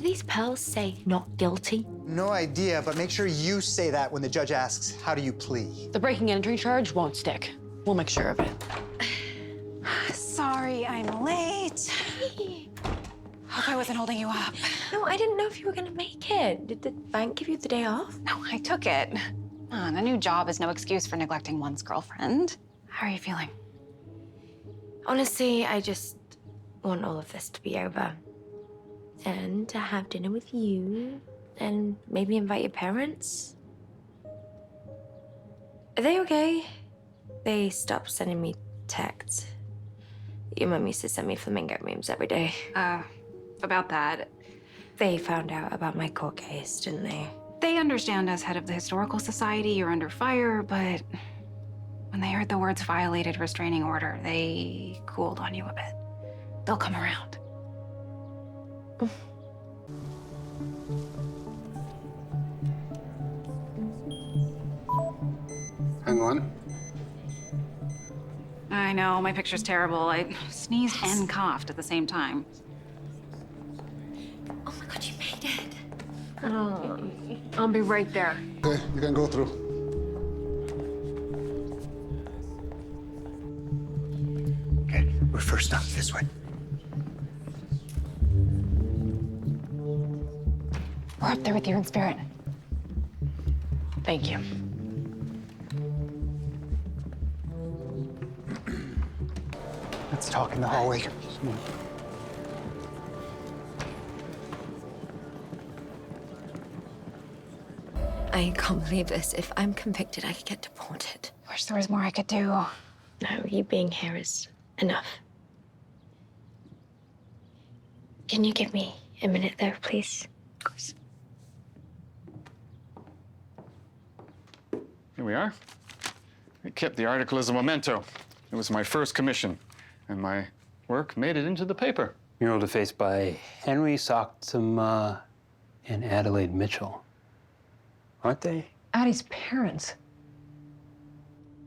Do these pearls say not guilty? No idea, but make sure you say that when the judge asks, how do you plea? The breaking and entry charge won't stick. We'll make sure of it. Sorry, I'm late. Hope I wasn't holding you up. No, I didn't know if you were gonna make it. Did the bank give you the day off? No, I took it. A new job is no excuse for neglecting one's girlfriend. How are you feeling? Honestly, I just want all of this to be over. And to have dinner with you. And maybe invite your parents. Are they okay? They stopped sending me texts. Your mum used to send me flamingo memes every day. About that. They found out about my court case, didn't they? They understand as head of the Historical Society, you're under fire, but when they heard the words violated restraining order, they cooled on you a bit. They'll come around. Hang on. I know, my picture's terrible. I sneezed and coughed at the same time. Oh my God, you made it. I'll be right there. Okay, you can go through. Okay, we're first up, this way. We're up there with you in spirit. Thank you. Let's talk in the hallway. Come on. I can't believe this. If I'm convicted, I could get deported. Wish there was more I could do. No, you being here is enough. Can you give me a minute though, please? Of course. Here we are. I kept the article as a memento. It was my first commission, and my work made it into the paper. Mural defaced by Henry Socktima and Adelaide Mitchell. Aren't they? Addie's parents.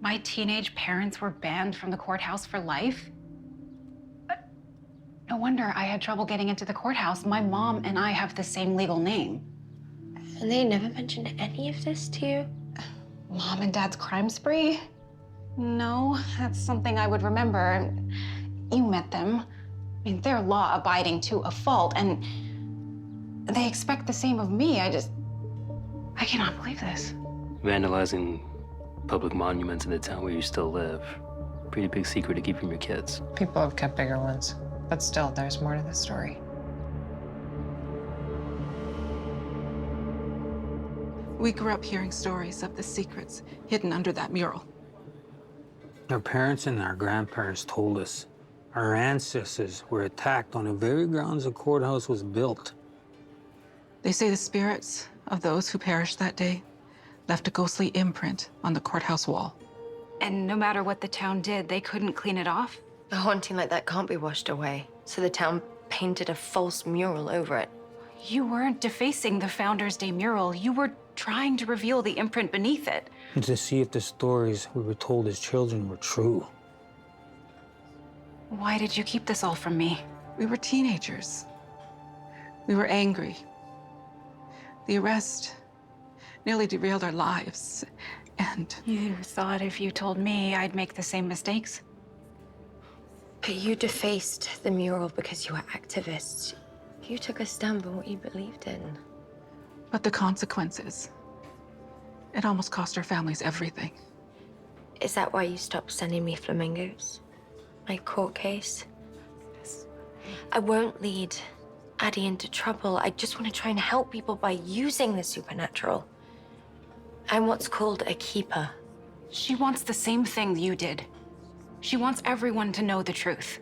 My teenage parents were banned from the courthouse for life? No wonder I had trouble getting into the courthouse. My mom and I have the same legal name. And they never mentioned any of this to you? Mom and Dad's crime spree? No, that's something I would remember. You met them. I mean, they're law-abiding to a fault, and they expect the same of me. I cannot believe this. Vandalizing public monuments in the town where you still live. Pretty big secret to keep from your kids. People have kept bigger ones, but still, there's more to the story. We grew up hearing stories of the secrets hidden under that mural. Our parents and our grandparents told us our ancestors were attacked on the very grounds the courthouse was built. They say the spirits of those who perished that day left a ghostly imprint on the courthouse wall. And no matter what the town did, they couldn't clean it off? A haunting like that can't be washed away. So the town painted a false mural over it. You weren't defacing the Founders Day mural. You were trying to reveal the imprint beneath it. And to see if the stories we were told as children were true. Why did you keep this all from me? We were teenagers. We were angry. The arrest nearly derailed our lives, and... You thought if you told me, I'd make the same mistakes? But you defaced the mural because you were activists. You took a stand for what you believed in. But the consequences, it almost cost our families everything. Is that why you stopped sending me flamingos? My court case? I won't lead Addy into trouble. I just want to try and help people by using the supernatural. I'm what's called a keeper. She wants the same thing you did. She wants everyone to know the truth.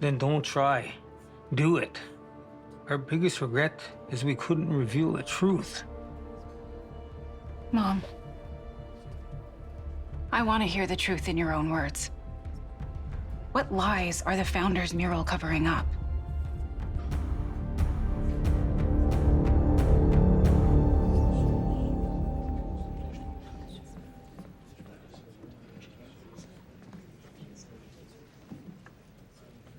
Then don't try. Do it. Our biggest regret is we couldn't reveal the truth. Mom, I want to hear the truth in your own words. What lies are the Founders mural covering up?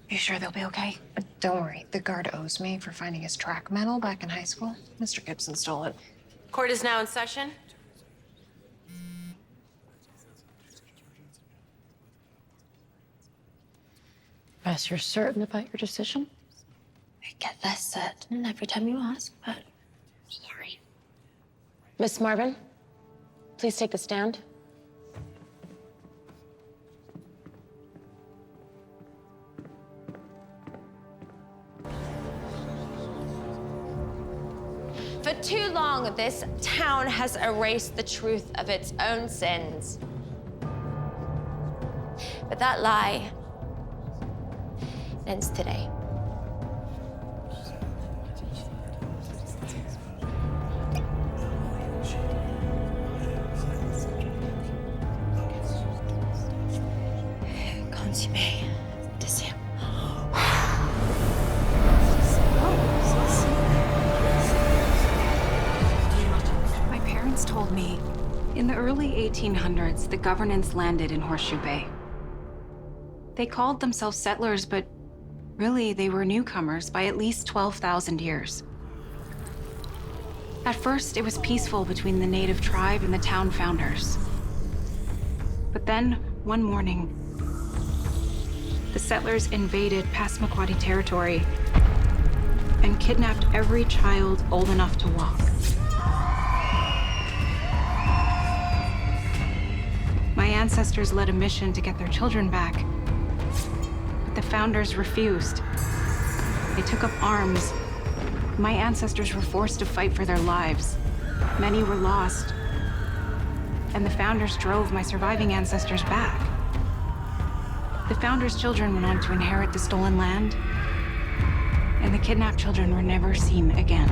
You sure they'll be okay? Don't worry, the guard owes me for finding his track medal back in high school. Mr. Gibson stole it. Court is now in session. Bess, you're certain about your decision? I get less certain every time you ask, but sorry. Miss Marvin, please take the stand. For too long, this town has erased the truth of its own sins. But that lie ends today. Consummé. Deuxième. My parents told me in the early 1800s, the governance landed in Horseshoe Bay. They called themselves settlers, but really they were newcomers by at least 12,000 years. At first, it was peaceful between the native tribe and the town founders. But then, one morning, the settlers invaded Passamaquoddy territory and kidnapped every child old enough to walk. My ancestors led a mission to get their children back, but the founders refused. They took up arms. My ancestors were forced to fight for their lives. Many were lost, and the founders drove my surviving ancestors back. The founders' children went on to inherit the stolen land, and the kidnapped children were never seen again.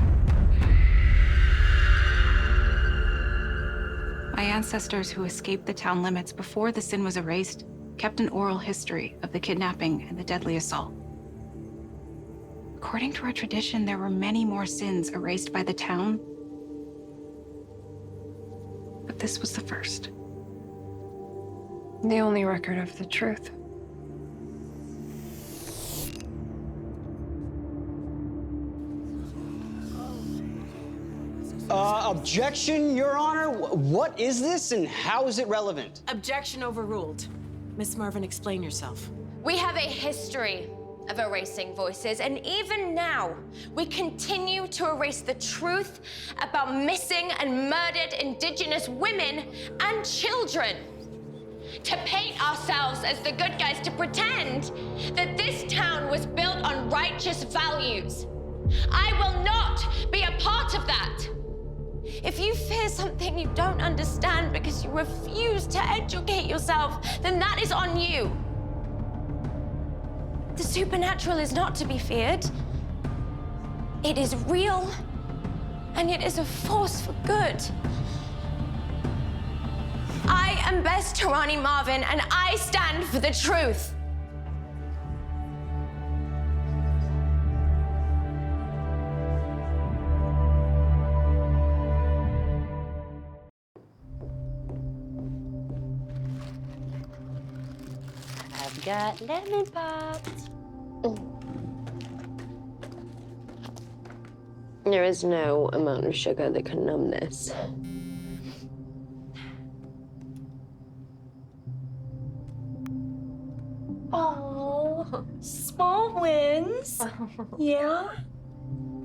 My ancestors who escaped the town limits before the sin was erased kept an oral history of the kidnapping and the deadly assault. According to our tradition, there were many more sins erased by the town, but this was the first. The only record of the truth. Objection, Your Honor. What is this and how is it relevant? Objection overruled. Miss Marvin, explain yourself. We have a history of erasing voices, and even now, we continue to erase the truth about missing and murdered Indigenous women and children. To paint ourselves as the good guys, to pretend that this town was built on righteous values. I will not be a part of that. If you fear something you don't understand because you refuse to educate yourself, then that is on you. The supernatural is not to be feared. It is real, and it is a force for good. I am Bess Marvin, and I stand for the truth. I've got lemon pops. There is no amount of sugar that can numb this. Oh, small wins. Yeah?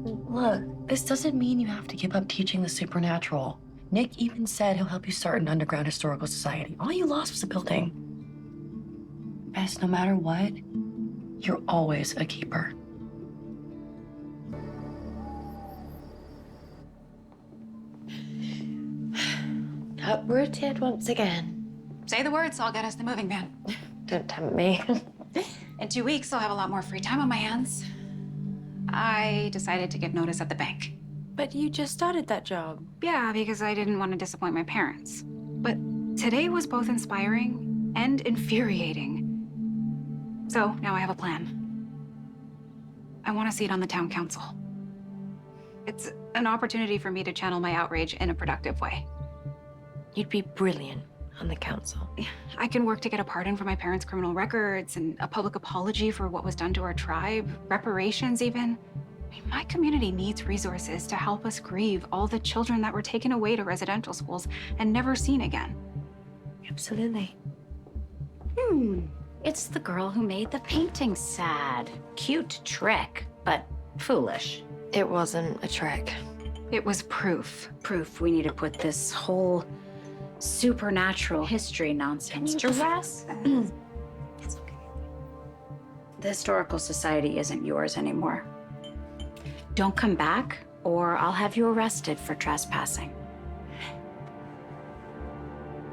Look, this doesn't mean you have to give up teaching the supernatural. Nick even said he'll help you start an underground historical society. All you lost was a building. Bess, no matter what, you're always a keeper. Uprooted once again. Say the words, I'll get us the moving van. Don't tempt me. In 2 weeks, I'll have a lot more free time on my hands. I decided to give notice at the bank. But you just started that job. Yeah, because I didn't want to disappoint my parents. But today was both inspiring and infuriating. So now I have a plan. I want a seat on the town council. It's an opportunity for me to channel my outrage in a productive way. You'd be brilliant on the council. I can work to get a pardon for my parents' criminal records and a public apology for what was done to our tribe, reparations even. I mean, my community needs resources to help us grieve all the children that were taken away to residential schools and never seen again. Absolutely. It's the girl who made the painting sad. Cute trick, but foolish. It wasn't a trick. It was proof. Proof we need to put this whole supernatural history nonsense to rest. It's okay. The Historical Society isn't yours anymore. Don't come back, or I'll have you arrested for trespassing.